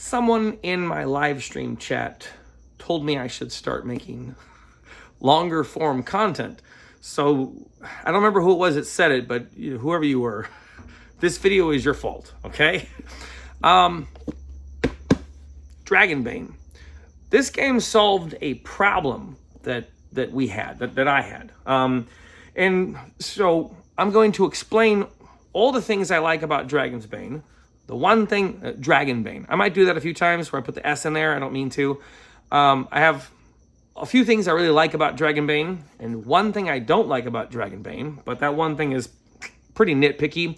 Someone in my live stream chat told me I should start making longer form content. So I don't remember who it was that said it, but whoever you were, this video is your fault, okay? Dragonbane. This game solved a problem that we had, that I had. And so I'm going to explain all the things I like about Dragonbane. The one thing, Dragonbane. I might do that a few times where I put the S in there. I don't mean to. I have a few things I really like about Dragonbane, and one thing I don't like about Dragonbane, but that one thing is pretty nitpicky.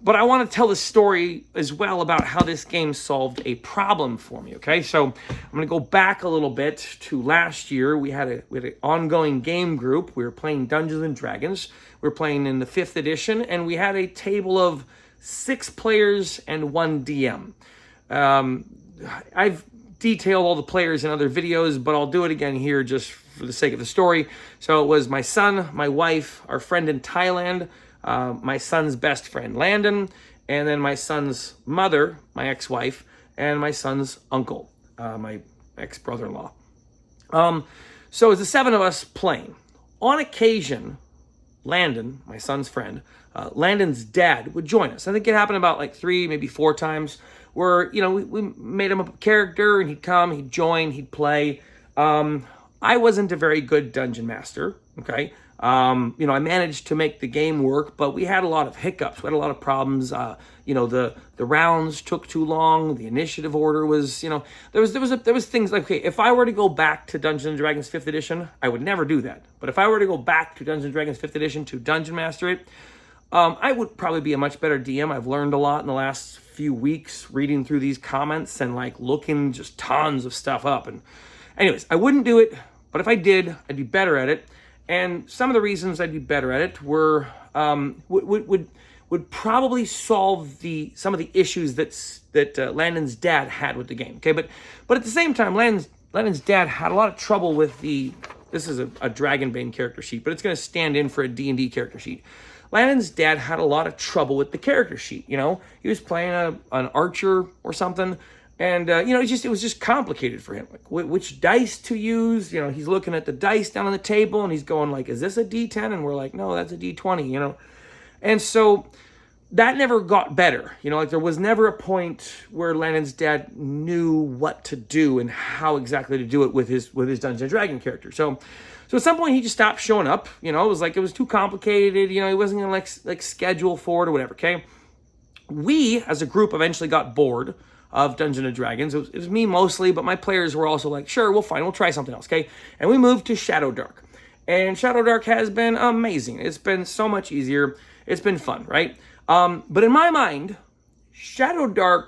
But I want to tell the story as well about how this game solved a problem for me, okay? So I'm going to go back a little bit to last year. We had an ongoing game group. We were playing Dungeons and Dragons. We were playing in the 5th edition, and we had a table of 6 players and 1 DM. I've detailed all the players in other videos, but I'll do it again here just for the sake of the story. So it was my son, my wife, our friend in Thailand, my son's best friend, Landon, and then my son's mother, my ex-wife, and my son's uncle, my ex-brother-in-law. So it's the 7 of us playing. On occasion, Landon, my son's friend, Landon's dad would join us. I think it happened about like 3, maybe 4 times where, we made him a character and he'd come, he'd join, he'd play. I wasn't a very good dungeon master, okay? I managed to make the game work, but we had a lot of hiccups. We had a lot of problems. The rounds took too long. The initiative order was, there was things like, okay, if I were to go back to Dungeons and Dragons 5th edition, I would never do that. But if I were to go back to Dungeons and Dragons 5th edition to dungeon master it, I would probably be a much better DM. I've learned a lot in the last few weeks reading through these comments and like looking just tons of stuff up. And anyways, I wouldn't do it, but if I did, I'd be better at it. And some of the reasons I'd be better at it were would probably solve some of the issues that Landon's dad had with the game. Okay, but at the same time, Landon's dad had a lot of trouble with this is a Dragonbane character sheet, but it's going to stand in for a D&D character sheet. Landon's dad had a lot of trouble with the character sheet. He was playing an archer or something. And, it was just complicated for him. Like, which dice to use? He's looking at the dice down on the table, and he's going like, is this a D10? And we're like, no, that's a D20, And so that never got better. There was never a point where Landon's dad knew what to do and how exactly to do it with his Dungeons and Dragon character. So at some point, he just stopped showing up. It was too complicated. He wasn't going to, like, schedule for it or whatever, okay? We, as a group, eventually got bored of Dungeons and Dragons. It was me mostly, but my players were also like, sure, we'll try something else, okay? And we moved to Shadowdark. And Shadowdark has been amazing. It's been so much easier. It's been fun, right? But in my mind, Shadowdark,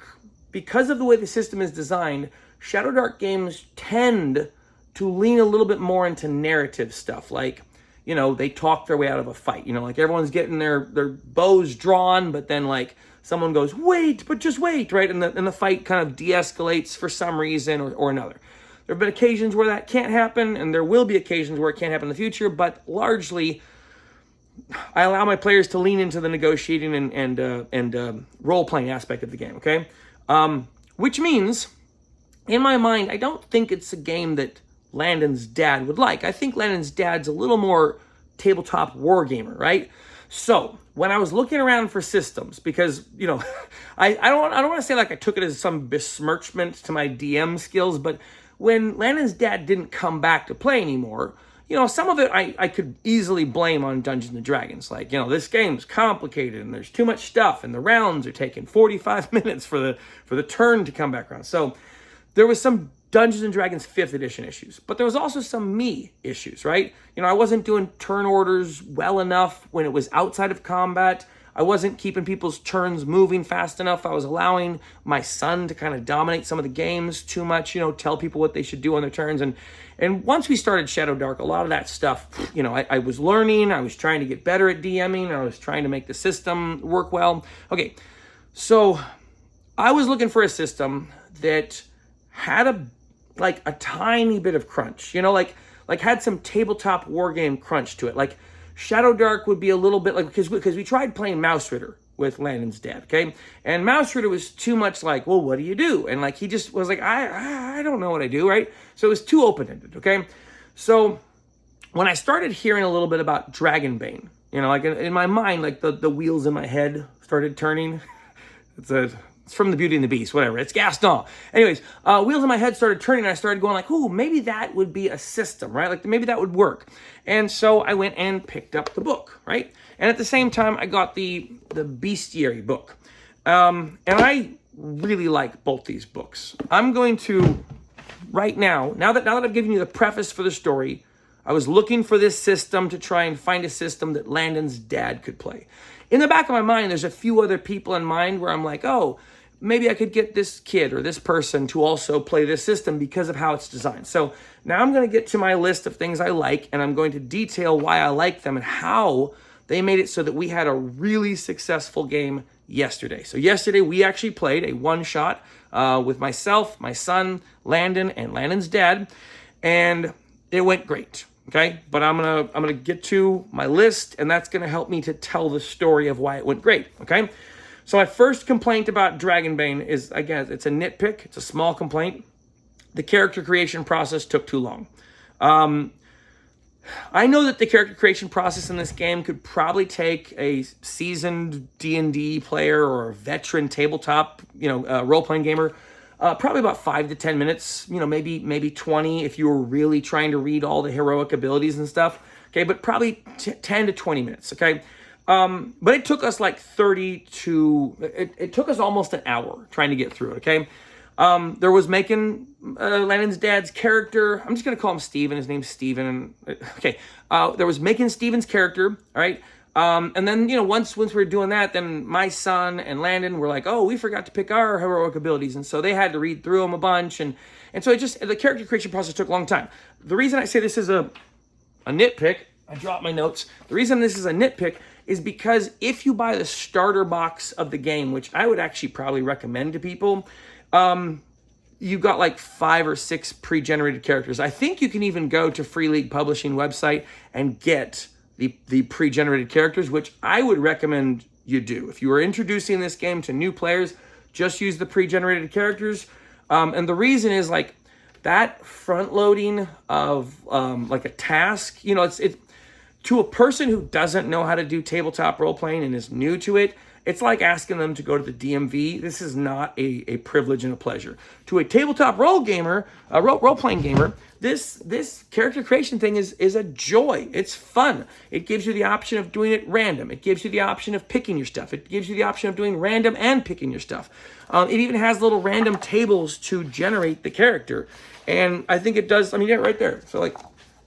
because of the way the system is designed, Shadowdark games tend to lean a little bit more into narrative stuff. Like, they talk their way out of a fight. Like everyone's getting their bows drawn, but then like someone goes, wait, but just wait, right? And the fight kind of de-escalates for some reason or another. There have been occasions where that can't happen, and there will be occasions where it can't happen in the future, but largely, I allow my players to lean into the negotiating and role-playing aspect of the game, okay? Which means, in my mind, I don't think it's a game that Landon's dad would like. I think Landon's dad's a little more tabletop wargamer, right? So when I was looking around for systems, because I don't want to say like I took it as some besmirchment to my DM skills, but when Landon's dad didn't come back to play anymore, some of it I could easily blame on Dungeons and Dragons. Like, this game's complicated and there's too much stuff, and the rounds are taking 45 minutes for the turn to come back around. So there was some Dungeons and Dragons 5th edition issues, but there was also some me issues, right? I wasn't doing turn orders well enough when it was outside of combat. I wasn't keeping people's turns moving fast enough. I was allowing my son to kind of dominate some of the games too much, tell people what they should do on their turns. And once we started Shadowdark, a lot of that stuff, I was learning. I was trying to get better at DMing. I was trying to make the system work well. Okay, so I was looking for a system that had a tiny bit of crunch, like had some tabletop wargame crunch to it. Like Shadowdark would be a little bit like, because we tried playing Mouse Ritter with Landon's dad, okay? And Mouse Ritter was too much like, well, what do you do? And like, he just was like, I don't know what I do, right? So it was too open-ended, okay? So when I started hearing a little bit about Dragonbane, you know, like in my mind, like the wheels in my head started turning. It's from the Beauty and the Beast, whatever. It's Gaston. Anyways, wheels in my head started turning, and I started going like, ooh, maybe that would be a system, right? Like maybe that would work. And so I went and picked up the book, right? And at the same time, I got the Bestiary book. And I really like both these books. I'm going to, right now that I've given you the preface for the story, I was looking for this system to try and find a system that Landon's dad could play. In the back of my mind, there's a few other people in mind where I'm like, oh, maybe I could get this kid or this person to also play this system because of how it's designed. So now I'm going to get to my list of things I like, and I'm going to detail why I like them and how they made it so that we had a really successful game yesterday. So yesterday we actually played a one-shot with myself, my son, Landon, and Landon's dad, and it went great. Okay, but I'm gonna get to my list, and that's gonna help me to tell the story of why it went great. Okay. So my first complaint about Dragonbane is, again, it's a nitpick. It's a small complaint. The character creation process took too long. I know that the character creation process in this game could probably take a seasoned D&D player or a veteran tabletop, role-playing gamer, probably about 5 to 10 minutes, maybe 20 if you were really trying to read all the heroic abilities and stuff. Okay, but probably 10 to 20 minutes, okay? But it took us like it took us almost an hour trying to get through it, okay? There was making Landon's dad's character. I'm just going to call him Steven. His name's Steven. Okay. There was making Steven's character, all right? And then, once we were doing that, then my son and Landon were like, oh, we forgot to pick our heroic abilities. And so they had to read through them a bunch. And so the character creation process took a long time. The reason I say this is a nitpick, I dropped my notes. The reason this is a nitpick is because if you buy the starter box of the game, which I would actually probably recommend to people, you've got like 5 or 6 pre-generated characters. I think you can even go to Free League Publishing website and get the pre-generated characters, which I would recommend you do. If you are introducing this game to new players, just use the pre-generated characters. And the reason is like that front loading of like a task, it's to a person who doesn't know how to do tabletop role-playing and is new to it, it's like asking them to go to the DMV. This is not a privilege and a pleasure. To a tabletop role-playing gamer, this character creation thing is a joy. It's fun. It gives you the option of doing it random. It gives you the option of picking your stuff. It gives you the option of doing random and picking your stuff. It even has little random tables to generate the character. And I think it does, right there. So like,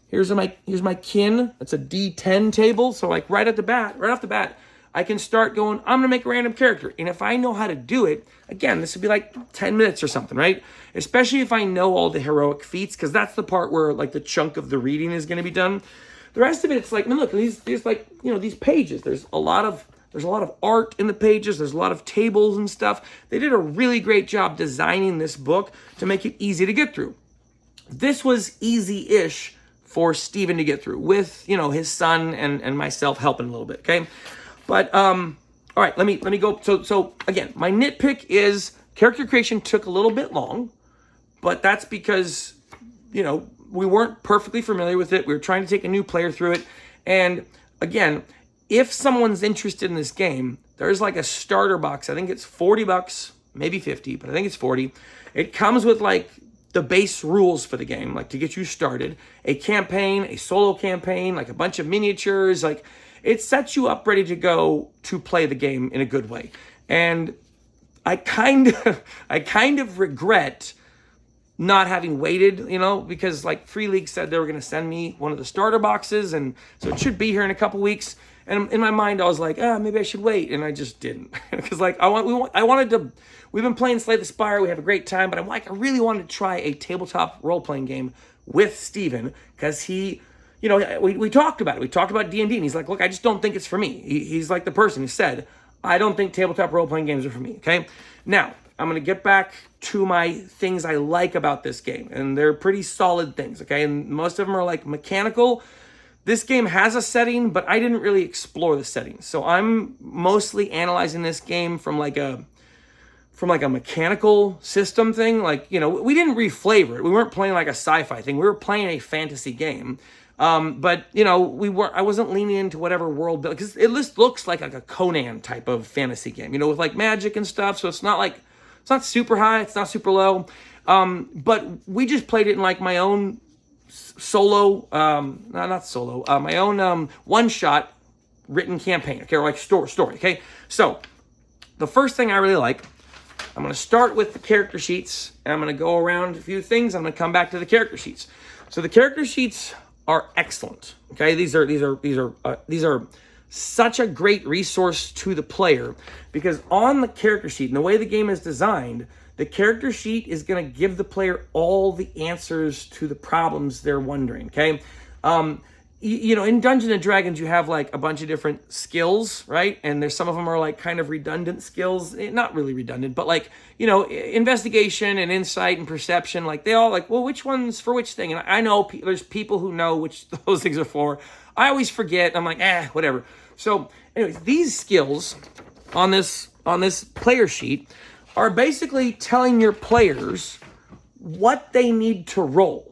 here's my kin. It's a D10 table. So like right off the bat, I can start going, I'm going to make a random character. And if I know how to do it, again, this would be like 10 minutes or something, right? Especially if I know all the heroic feats, because that's the part where like the chunk of the reading is going to be done. The rest of it, it's like, look, these like, these pages, there's a lot of art in the pages. There's a lot of tables and stuff. They did a really great job designing this book to make it easy to get through. This was easy-ish for Steven to get through with, his son and myself helping a little bit, okay? But, all right, let me go. So again, my nitpick is character creation took a little bit long, but that's because, we weren't perfectly familiar with it. We were trying to take a new player through it. And again, if someone's interested in this game, there's like a starter box. I think it's $40, maybe 50, but I think it's 40. It comes with like the base rules for the game, like to get you started, a campaign, a solo campaign, like a bunch of miniatures, like it sets you up ready to go to play the game in a good way. And I kind of regret not having waited, because like Free League said they were going to send me one of the starter boxes, and so it should be here in a couple weeks. And in my mind, I was like, maybe I should wait, and I just didn't, because like we've been playing Slay the Spire, we have a great time, but I'm like, I really wanted to try a tabletop role-playing game with Steven, because he, we talked about it. We talked about D&D, and he's like, look, I just don't think it's for me. He's like the person who said, I don't think tabletop role-playing games are for me, okay? Now, I'm going to get back to my things I like about this game, and they're pretty solid things, okay? And most of them are like mechanical. This game has a setting, but I didn't really explore the settings. So I'm mostly analyzing this game from like a mechanical system thing. Like, you know, we didn't reflavor it. We weren't playing like a sci-fi thing. We were playing a fantasy game. But you know, I wasn't leaning into whatever world build, because it just looks like a Conan type of fantasy game, you know, with like magic and stuff. So it's not super high, it's not super low. But we just played it in like my own solo, my own one-shot written campaign, okay, or like story, okay? So the first thing I really like, I'm going to start with the character sheets, and I'm going to go around a few things. I'm going to come back to the character sheets. So the character sheets are excellent, okay? These are such a great resource to the player, because on the character sheet, and the way the game is designed, the character sheet is going to give the player all the answers to the problems they're wondering, okay? You know, in Dungeons and Dragons, you have like a bunch of different skills, right? And there's some of them are like kind of redundant skills, not really redundant, but like, you know, investigation and insight and perception, like they all like, well, which one's for which thing? And I know there's people who know which those things are for. I always forget. I'm like, whatever. So anyways, these skills on this player sheet are basically telling your players what they need to roll.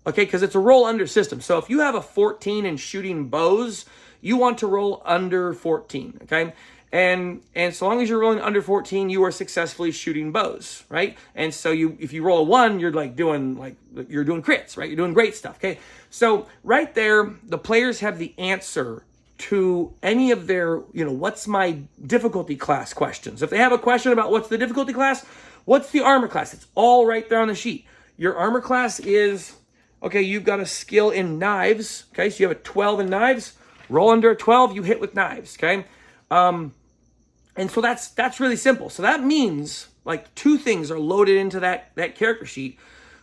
Okay, because it's a roll under system. So if you have a 14 in shooting bows, you want to roll under 14, okay? And so long as you're rolling under 14, you are successfully shooting bows, right? And so if you roll a 1, you're doing crits, right? You're doing great stuff, okay? So right there, the players have the answer to any of their, you know, what's my difficulty class questions. If they have a question about what's the difficulty class, what's the armor class, it's all right there on the sheet. Your armor class is, okay, you've got a skill in knives, okay? So you have a 12 in knives, roll under a 12, you hit with knives, okay? And so that's really simple. So that means like two things are loaded into that character sheet.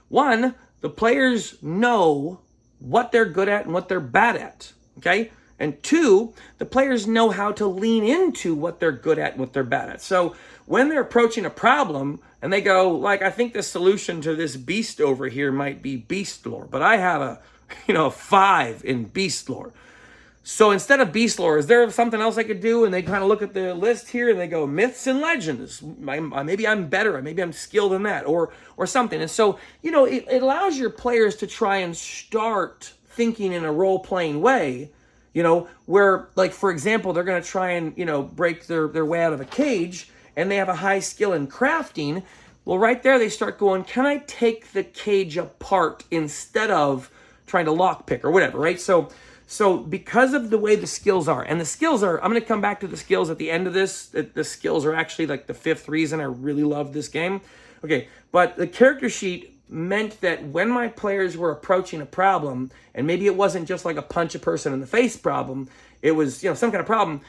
One, the players know what they're good at and what they're bad at, okay? And two, the players know how to lean into what they're good at and what they're bad at. So when they're approaching a problem and they go, like, I think the solution to this beast over here might be beast lore, but I have a 5 in beast lore. So instead of beast lore, is there something else I could do? And they kind of look at the list here and they go, myths and legends. Maybe I'm better. Maybe I'm skilled in that or something. And so, you know, it allows your players to try and start thinking in a role-playing way, you know, where, like, for example, they're going to try and, you know, break their way out of a cage, and they have a high skill in crafting. Well, right there, they start going, can I take the cage apart instead of trying to lockpick or whatever, right? So because of the way the skills are, and the skills are, I'm going to come back to the skills at the end of this. The skills are actually like the 5th reason I really love this game. Okay, but the character sheet meant that when my players were approaching a problem, and maybe it wasn't just like a punch a person in the face problem, it was, you know, some kind of problem,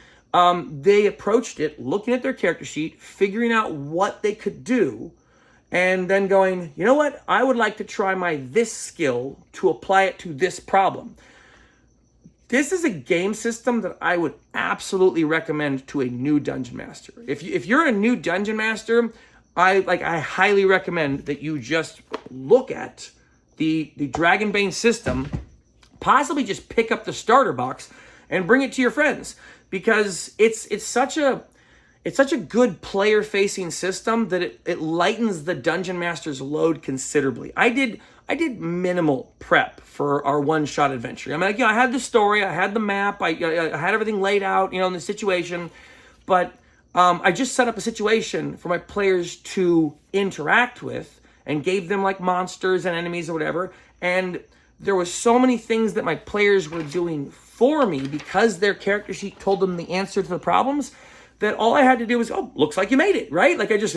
they approached it looking at their character sheet, figuring out what they could do, and then going, you know what, I would like to try this skill to apply it to this problem. This is a game system that I would absolutely recommend to a new dungeon master. If you're a new dungeon master, I highly recommend that you just look at the Dragonbane system, possibly just pick up the starter box and bring it to your friends, because it's such a good player-facing system that it lightens the dungeon master's load considerably. I did minimal prep for our one-shot adventure. I mean, like, you know, I had the story, I had the map, I had everything laid out, you know, in the situation, but I just set up a situation for my players to interact with and gave them like monsters and enemies or whatever. And there was so many things that my players were doing for me because their character sheet told them the answer to the problems, that all I had to do was, oh, looks like you made it, right? Like I just,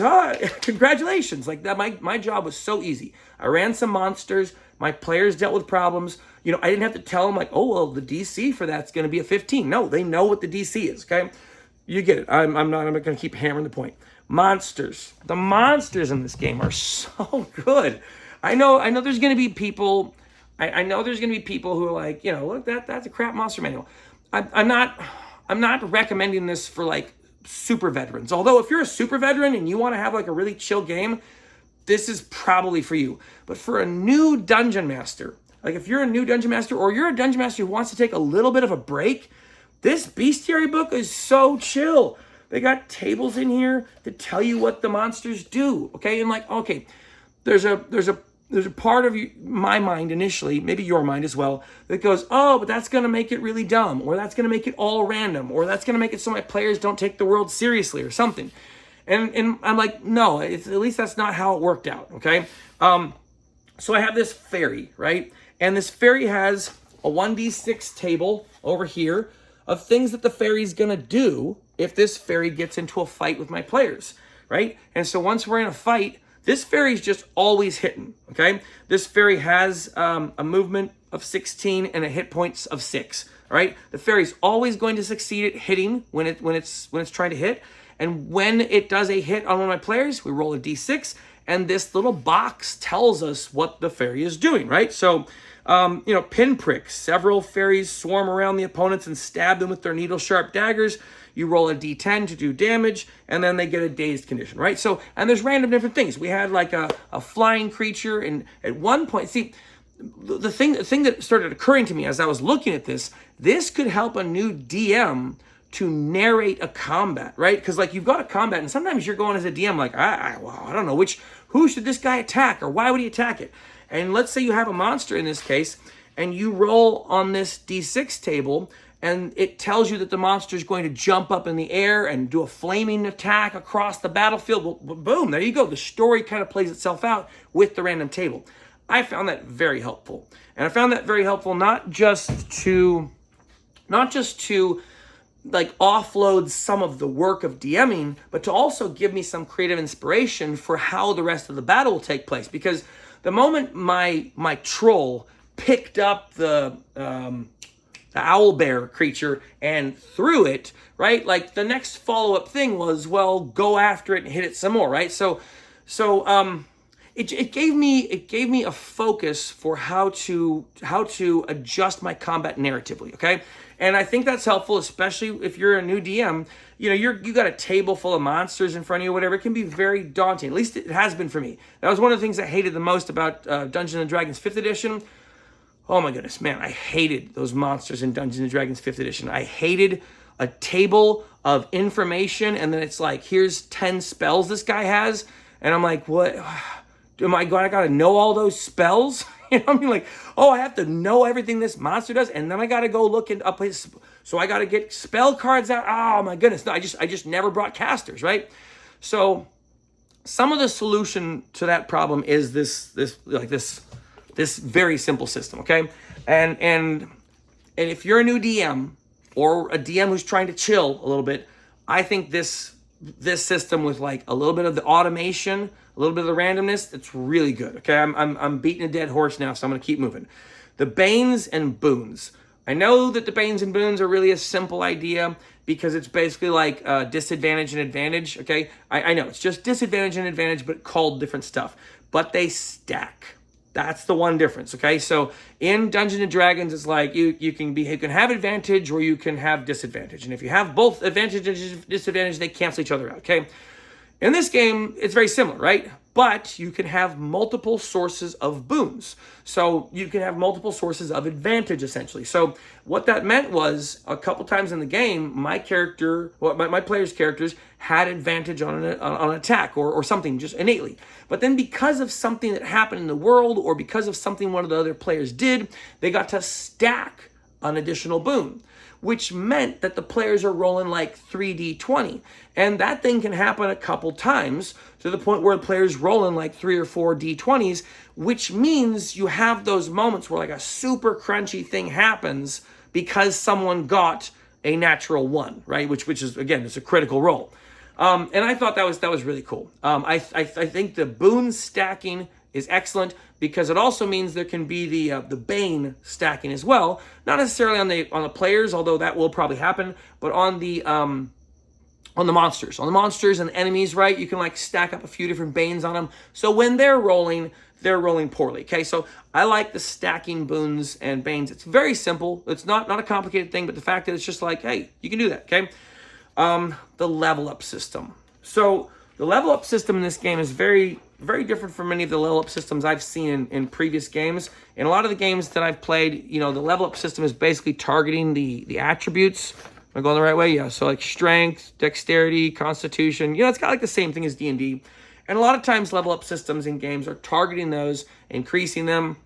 congratulations. Like that, my job was so easy. I ran some monsters. My players dealt with problems. You know, I didn't have to tell them like, oh, well, the DC for that's going to be a 15. No, they know what the DC is, okay? You get it. I'm not going to keep hammering the point. Monsters. The monsters in this game are so good. I know there's going to be people, I know there's going to be people who are like, you know, look, that's a crap monster manual. I'm not recommending this for like super veterans. Although if you're a super veteran and you want to have like a really chill game, this is probably for you. But for a new dungeon master, like if you're a new Dungeon Master or you're a Dungeon Master who wants to take a little bit of a break, this bestiary book is so chill. They got tables in here to tell you what the monsters do, okay? And like, okay, there's a part of my mind initially, maybe your mind as well, that goes, oh, but that's going to make it really dumb, or that's going to make it all random, or that's going to make it so my players don't take the world seriously or something. And I'm like, no, at least that's not how it worked out, okay? So I have this fairy, right? And this fairy has a 1d6 table over here of things that the fairy's going to do if this fairy gets into a fight with my players, right? And so once we're in a fight, this fairy's just always hitting, okay? This fairy has a movement of 16 and a hit points of 6, all right? The fairy's always going to succeed at hitting when it's trying to hit. And when it does a hit on one of my players, we roll a d6, and this little box tells us what the fairy is doing, right? So, pinpricks. Several fairies swarm around the opponents and stab them with their needle-sharp daggers. You roll a d10 to do damage, and then they get a dazed condition, right? So, and there's random different things. We had like a flying creature, and at one point, see, the thing that started occurring to me as I was looking at this could help a new DM to narrate a combat, right? Because like you've got a combat, and sometimes you're going as a DM like, I don't know who should this guy attack, or why would he attack it? And let's say you have a monster in this case, and you roll on this d6 table, and it tells you that the monster is going to jump up in the air and do a flaming attack across the battlefield. Well, boom, there you go. The story kind of plays itself out with the random table. I found that very helpful. And I found that very helpful not just to like offload some of the work of DMing, but to also give me some creative inspiration for how the rest of the battle will take place. Because the moment my troll picked up the owlbear creature and threw it, right? Like the next follow-up thing was, well, go after it and hit it some more, right? So it gave me a focus for how to adjust my combat narratively, okay? And I think that's helpful, especially if you're a new DM. You know, you got a table full of monsters in front of you, whatever. It can be very daunting. At least it has been for me. That was one of the things I hated the most about Dungeons & Dragons 5th edition. Oh my goodness, man, I hated those monsters in Dungeons & Dragons 5th edition. I hated a table of information, and then it's like, here's 10 spells this guy has, and I'm like, what? I gotta know all those spells? You know what I mean? Like, oh, I have to know everything this monster does, and then I gotta go look up his, so I gotta get spell cards out. Oh my goodness, no, I just never brought casters, right? So some of the solution to that problem is this very simple system, okay? And if you're a new DM or a DM who's trying to chill a little bit, I think this system with like a little bit of the automation, a little bit of the randomness, it's really good, okay? I'm beating a dead horse now, so I'm gonna keep moving. The Banes and Boons. I know that the Banes and Boons are really a simple idea because it's basically like disadvantage and advantage, okay? I know, it's just disadvantage and advantage, but called different stuff. But they stack. That's the one difference, okay? So in Dungeons & Dragons, it's like you can have advantage or you can have disadvantage. And if you have both advantage and disadvantage, they cancel each other out, okay? In this game, it's very similar, right? But you can have multiple sources of boons. So you can have multiple sources of advantage, essentially. So what that meant was a couple times in the game, my players' characters had advantage on an attack or something just innately. But then because of something that happened in the world or because of something one of the other players did, they got to stack an additional boon, which meant that the players are rolling like 3d20. And that thing can happen a couple times to the point where the player's rolling like 3 or 4 d20s, which means you have those moments where like a super crunchy thing happens because someone got a natural 1, right? Which is, again, it's a critical roll. And I thought that was really cool. I think the boon stacking is excellent because it also means there can be the Bane stacking as well. Not necessarily on the players, although that will probably happen, but on the monsters. On the monsters and enemies, right? You can like stack up a few different Banes on them. So when they're rolling poorly. Okay, so I like the stacking boons and Banes. It's very simple. It's not a complicated thing, but the fact that it's just like, hey, you can do that, okay? The level up system. So the level up system in this game is very very different from many of the level up systems I've seen in previous games. In a lot of the games that I've played, the level up system is basically targeting the attributes. Am I going the right way? Yeah. So like strength, dexterity, constitution. It's got like the same thing as D&D. And a lot of times level up systems in games are targeting those, increasing them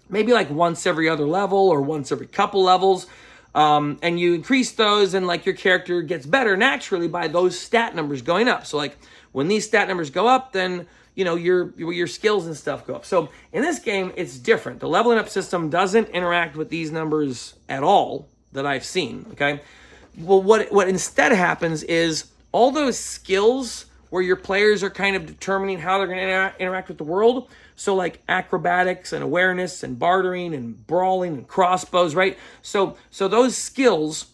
maybe like once every other level or once every couple levels. And you increase those and like your character gets better naturally by those stat numbers going up. So like when these stat numbers go up, then your skills and stuff go up. So in this game, it's different. The leveling up system doesn't interact with these numbers at all that I've seen, okay? Well, what instead happens is all those skills where your players are kind of determining how they're going to interact with the world. So like acrobatics and awareness and bartering and brawling and crossbows, right? So those skills,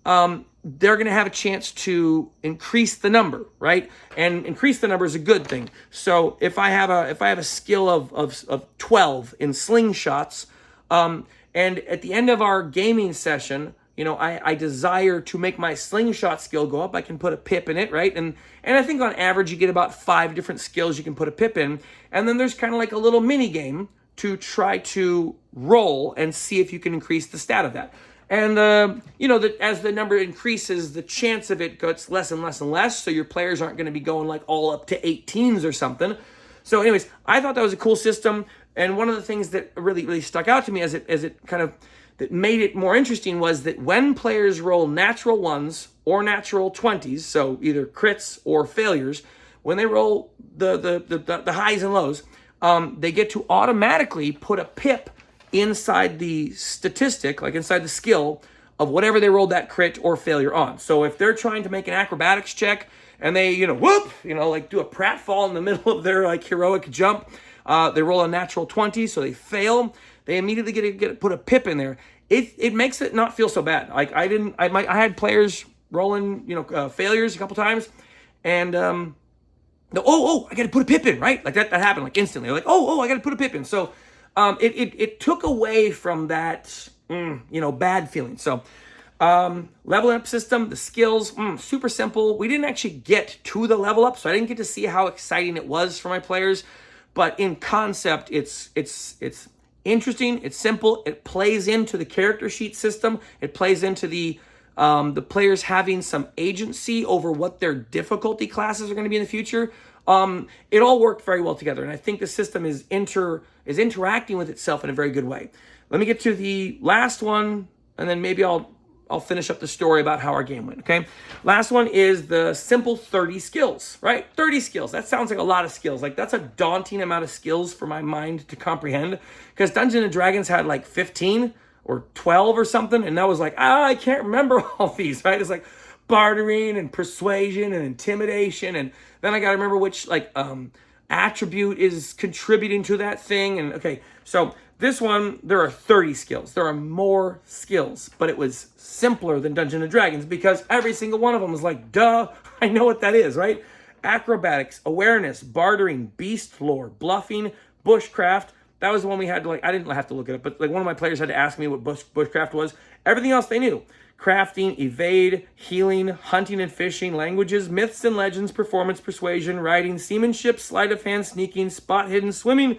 they're going to have a chance to increase the number, right? And increase the number is a good thing. So if I have a skill of 12 in slingshots, and at the end of our gaming session, I desire to make my slingshot skill go up. I can put a pip in it, right? And I think on average you get about 5 different skills you can put a pip in. And then there's kind of like a little mini game to try to roll and see if you can increase the stat of that. And as the number increases, the chance of it gets less and less and less. So your players aren't going to be going like all up to 18s or something. So anyways, I thought that was a cool system. And one of the things that really stuck out to me as it kind of that made it more interesting was that when players roll natural ones or natural 20s, so either crits or failures, when they roll the highs and lows, they get to automatically put a pip inside the statistic, like inside the skill of whatever they rolled that crit or failure on. So if they're trying to make an acrobatics check and they, like do a pratfall in the middle of their like heroic jump, they roll a natural 20, so they fail. They immediately get put a pip in there. It makes it not feel so bad. Like I had players rolling, failures a couple times, and I got to put a pip in, right? Like that happened like instantly. Like I got to put a pip in. So it took away from that bad feeling. So level up system, the skills, super simple. We didn't actually get to the level up, so I didn't get to see how exciting it was for my players. But in concept, it's interesting, it's simple, it plays into the character sheet system, it plays into the players having some agency over what their difficulty classes are going to be in the future. It all worked very well together, and I think the system is interacting with itself in a very good way. Let me get to the last one, and then maybe I'll finish up the story about how our game went, okay? Last one is the simple 30 skills, right? 30 skills. That sounds like a lot of skills. Like, that's a daunting amount of skills for my mind to comprehend, because Dungeons & Dragons had like 15 or 12 or something, and that was like, I can't remember all these, right? It's like bartering and persuasion and intimidation, and then I got to remember which, like, attribute is contributing to that thing, and okay, so this one, there are 30 skills. There are more skills, but it was simpler than Dungeons & Dragons because every single one of them was like, duh, I know what that is, right? Acrobatics, awareness, bartering, beast lore, bluffing, bushcraft. That was the one we had to, like, I didn't have to look it up, but like one of my players had to ask me what bushcraft was. Everything else they knew. Crafting, evade, healing, hunting and fishing, languages, myths and legends, performance, persuasion, riding, seamanship, sleight of hand, sneaking, spot hidden, swimming,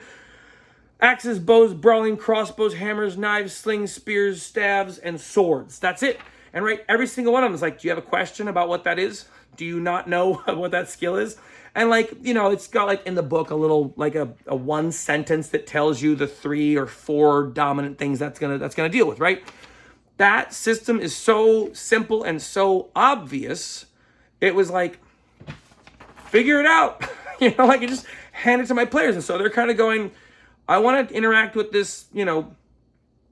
axes, bows, brawling, crossbows, hammers, knives, slings, spears, staves, and swords. That's it. And right, every single one of them is like, do you have a question about what that is? Do you not know what that skill is? And like, it's got like in the book a little, like a one sentence that tells you the 3 or 4 dominant things that's gonna deal with, right? That system is so simple and so obvious. It was like, figure it out. Like I just hand it to my players. And so they're kind of going, I want to interact with this,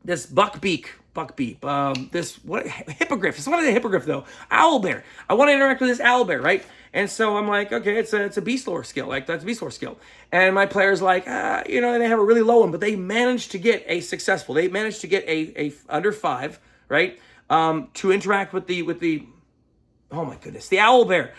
this buckbeak, this hippogriff. It's not a hippogriff though. Owlbear. I want to interact with this owlbear, right? And so I'm like, okay, it's a beast lore skill. Like that's a beast lore skill. And my player's like, they have a really low one, but they managed to get a successful. They managed to get a under 5, right? To interact with the oh my goodness, the owlbear.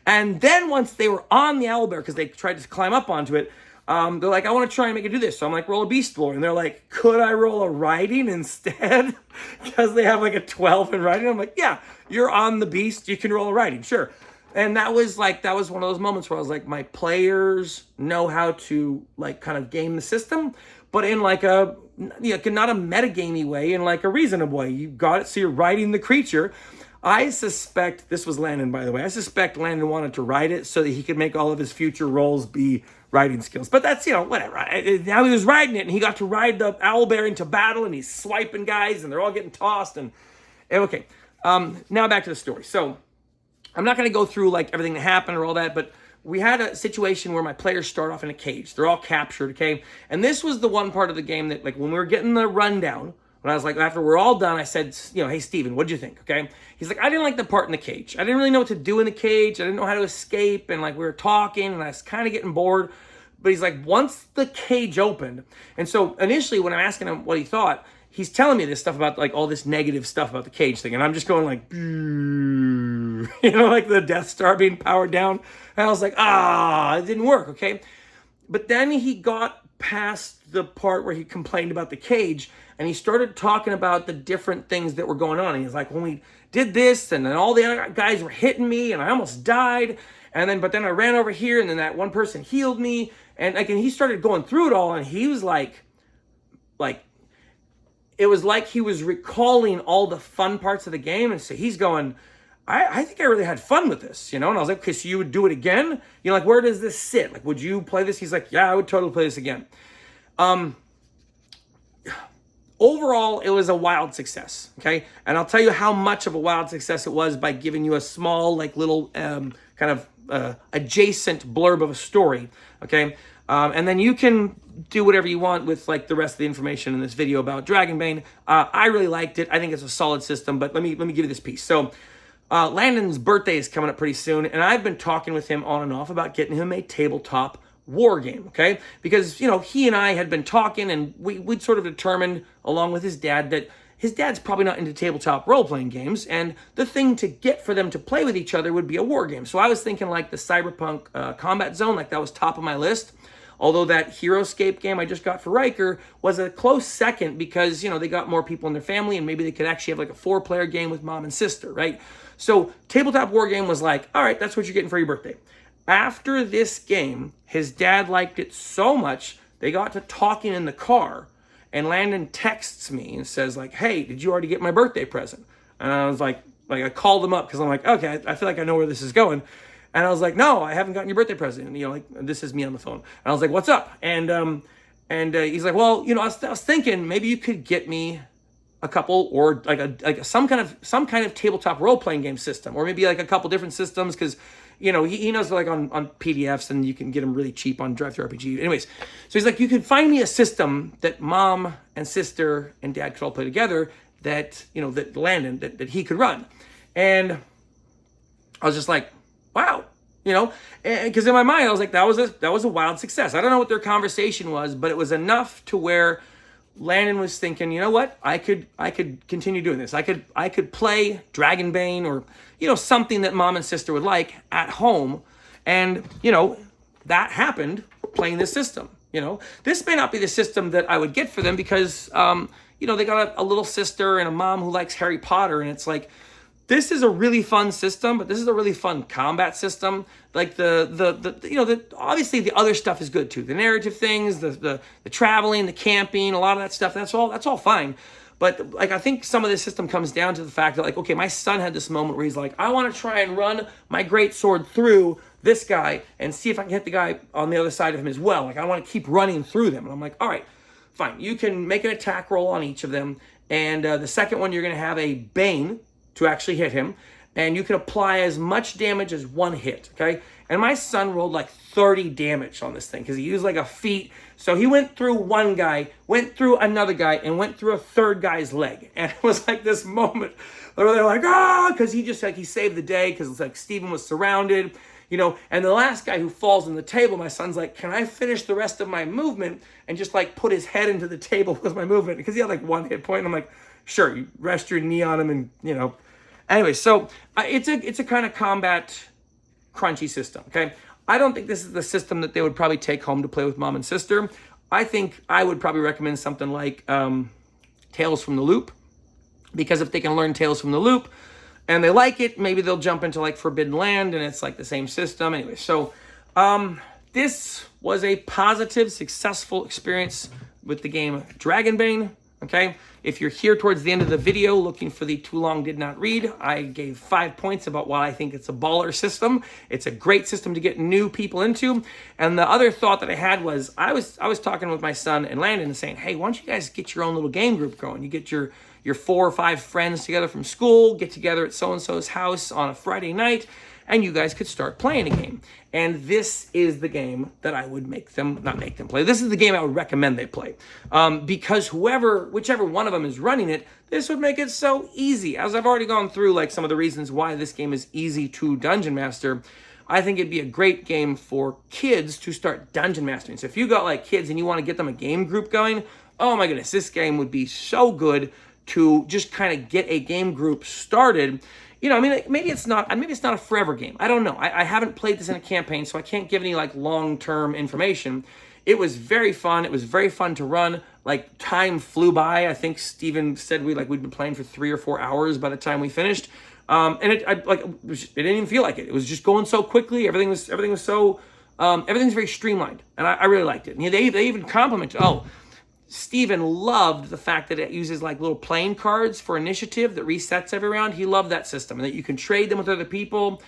And then once they were on the owlbear, because they tried to climb up onto it, they're like, I want to try and make it do this. So I'm like, roll a beast lore. And they're like, could I roll a riding instead? Because they have like a 12 in riding. I'm like, yeah, you're on the beast. You can roll a riding. Sure. And that was one of those moments where I was like, my players know how to like kind of game the system, but in like a, not a metagamey way, in like a reasonable way. You got it, so you're riding the creature. I suspect, this was Landon, by the way, I suspect Landon wanted to ride it so that he could make all of his future roles be riding skills. But that's, whatever. Now he was riding it, and he got to ride the owlbear into battle, and he's swiping guys, and they're all getting tossed. And okay, now back to the story. So I'm not going to go through like everything that happened or all that, but we had a situation where my players start off in a cage. They're all captured, okay? And this was the one part of the game that, like, when we were getting the rundown, when I was like, after we're all done, I said, hey, Steven, what'd you think, okay? He's like, I didn't like the part in the cage. I didn't really know what to do in the cage. I didn't know how to escape, and, like, we were talking, and I was kind of getting bored. But he's like, once the cage opened, and so initially when I'm asking him what he thought, he's telling me this stuff about, like, all this negative stuff about the cage thing, and I'm just going like, like the Death Star being powered down. And I was like, it didn't work, okay? But then he got past the part where he complained about the cage, and he started talking about the different things that were going on. And he's like, when we did this, and then all the other guys were hitting me, and I almost died, but then I ran over here, and then that one person healed me, and again, he started going through it all, and he was like, it was like he was recalling all the fun parts of the game, and so he's going, I think I really had fun with this, And I was like, okay, so you would do it again? Like, where does this sit? Like, would you play this? He's like, yeah, I would totally play this again. Overall, it was a wild success, okay? And I'll tell you how much of a wild success it was by giving you a small, like, little kind of adjacent blurb of a story, okay? And then you can do whatever you want with, like, the rest of the information in this video about Dragonbane. I really liked it. I think it's a solid system, but let me give you this piece. So, Landon's birthday is coming up pretty soon, and I've been talking with him on and off about getting him a tabletop war game, okay? Because, he and I had been talking, and we'd sort of determined, along with his dad, that his dad's probably not into tabletop role-playing games, and the thing to get for them to play with each other would be a war game. So I was thinking like the Cyberpunk Combat Zone, like that was top of my list. Although that HeroScape game I just got for Riker was a close second because, they got more people in their family, and maybe they could actually have like a 4-player game with mom and sister, right? So tabletop war game was like, all right, that's what you're getting for your birthday. After this game, his dad liked it so much, they got to talking in the car, and Landon texts me and says like, hey, did you already get my birthday present? And I was like I called him up because I'm like, okay, I feel like I know where this is going. And I was like, no, I haven't gotten your birthday present. And, this is me on the phone. And I was like, what's up? And he's like, well, I was thinking maybe you could get me a couple, or like some kind of tabletop role-playing game system, or maybe like a couple different systems, because he knows like on PDFs, and you can get them really cheap on Drive-Thru-RPG. Anyways, so he's like, you could find me a system that mom and sister and dad could all play together, that that Landon that he could run. And I was just like, wow, because in my mind I was like, that was a wild success. I don't know what their conversation was, but it was enough to where Landon was thinking, you know what, I could continue doing this. I could play Dragonbane, or something that mom and sister would like at home, and that happened playing this system. This may not be the system that I would get for them because they got a little sister and a mom who likes Harry Potter, and it's like, this is a really fun system, but this is a really fun combat system. Like obviously the other stuff is good too. The narrative things, the traveling, the camping, a lot of that stuff, that's all fine. But like, I think some of this system comes down to the fact that, like, okay, my son had this moment where he's like, I want to try and run my great sword through this guy and see if I can hit the guy on the other side of him as well. Like, I want to keep running through them. And I'm like, all right, fine. You can make an attack roll on each of them. And the second one, you're going to have a Bane to actually hit him, and you can apply as much damage as one hit, okay? And my son rolled like 30 damage on this thing because he used like a feat. So he went through one guy, went through another guy, and went through a third guy's leg. And it was like this moment where they're like, because he just he saved the day, because it's like Steven was surrounded, and the last guy who falls on the table, my son's like, can I finish the rest of my movement and just like put his head into the table with my movement? Because he had like one hit point, and I'm like, sure, you rest your knee on him, and Anyway, so it's a kind of combat crunchy system, okay? I don't think this is the system that they would probably take home to play with mom and sister. I think I would probably recommend something like Tales from the Loop, because if they can learn Tales from the Loop, and they like it, maybe they'll jump into like Forbidden Land, and it's like the same system. Anyway, so this was a positive, successful experience with the game Dragonbane. Okay, if you're here towards the end of the video looking for the too long did not read, I gave 5 points about why I think it's a baller system. It's a great system to get new people into. And the other thought that I had was I was talking with my son and Landon and saying, hey, why don't you guys get your own little game group going? You get your 4 or 5 friends together from school, get together at so-and-so's house on a Friday night, and you guys could start playing a game. And this is the game that I would not make them play. This is the game I would recommend they play. Because whichever one of them is running it, this would make it so easy. As I've already gone through like some of the reasons why this game is easy to dungeon master, I think it'd be a great game for kids to start dungeon mastering. So if you got like kids and you want to get them a game group going, oh my goodness, this game would be so good to just kind of get a game group started. You know, I mean, maybe it's not a forever game. I don't know. I haven't played this in a campaign, so I can't give any like long-term information. It was very fun. It was very fun to run. Like, time flew by. I think Steven said we'd been playing for 3 or 4 hours by the time we finished. And it didn't even feel like it. It was just going so quickly. Everything was so everything's very streamlined, and I really liked it. And they even complimented. Oh, Steven loved the fact that it uses like little playing cards for initiative that resets every round. He loved that system, and that you can trade them with other people.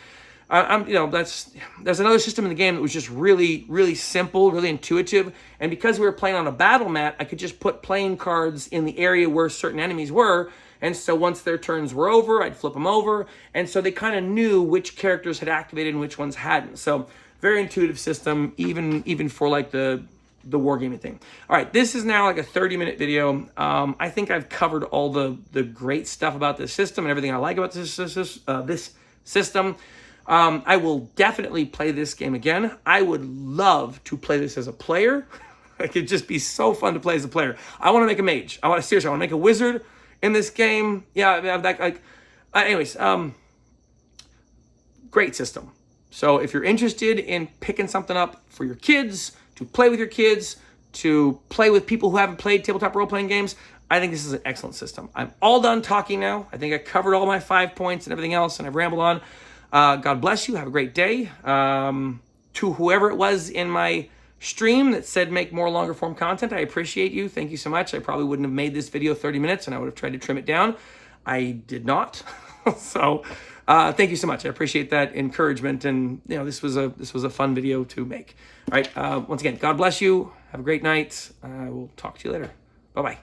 There's another system in the game that was just really, really simple, really intuitive. And because we were playing on a battle mat, I could just put playing cards in the area where certain enemies were. And so once their turns were over, I'd flip them over. And so they kind of knew which characters had activated and which ones hadn't. So very intuitive system, even for like the wargaming thing. All right, this is now like a 30-minute video. I think I've covered all the great stuff about this system and everything I like about this system. I will definitely play this game again. I would love to play this as a player. It could just be so fun to play as a player. I want to make a mage. I want to make a wizard in this game. Yeah, anyways, great system. So if you're interested in picking something up for your kids, to play with your kids, to play with people who haven't played tabletop role-playing games, I think this is an excellent system. I'm all done talking now. I think I covered all my 5 points and everything else, and I've rambled on. God bless you. Have a great day. To whoever it was in my stream that said make more longer form content, I appreciate you. Thank you so much. I probably wouldn't have made this video 30 minutes, and I would have tried to trim it down. I did not. So thank you so much. I appreciate that encouragement, and this was a fun video to make. All right. Once again, God bless you. Have a great night. I will talk to you later. Bye-bye.